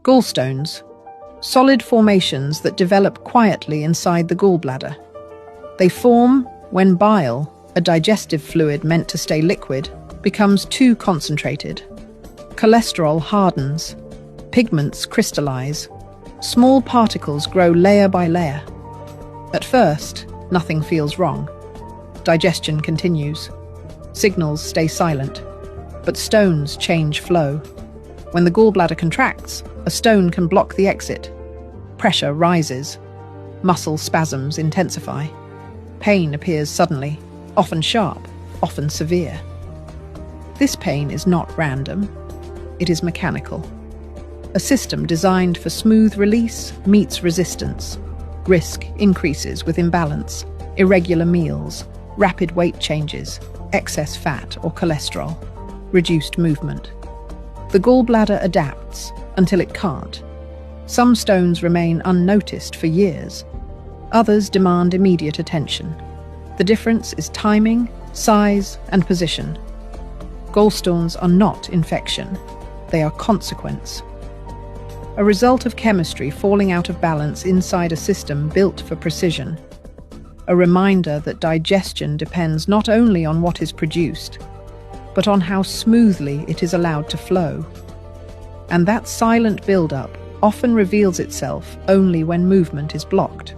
Gallstones, solid formations that develop quietly inside the gallbladder. They form when bile, a digestive fluid meant to stay liquid, becomes too concentrated. Cholesterol hardens, pigments crystallize, small particles grow layer by layer. At first, nothing feels wrong. Digestion continues. Signals stay silent, but stones change flow. When the gallbladder contracts, a stone can block the exit. Pressure rises. Muscle spasms intensify. Pain appears suddenly, often sharp, often severe. This pain is not random. It is mechanical. A system designed for smooth release meets resistance. Risk increases with imbalance, irregular meals, rapid weight changes, excess fat or cholesterol, reduced movement. The gallbladder adapts until it can't. Some stones remain unnoticed for years. Others demand immediate attention. The difference is timing, size, and position. Gallstones are not infection. They are consequence. A result of chemistry falling out of balance inside a system built for precision. A reminder that digestion depends not only on what is produced, but on how smoothly it is allowed to flow. And that silent build-up often reveals itself only when movement is blocked.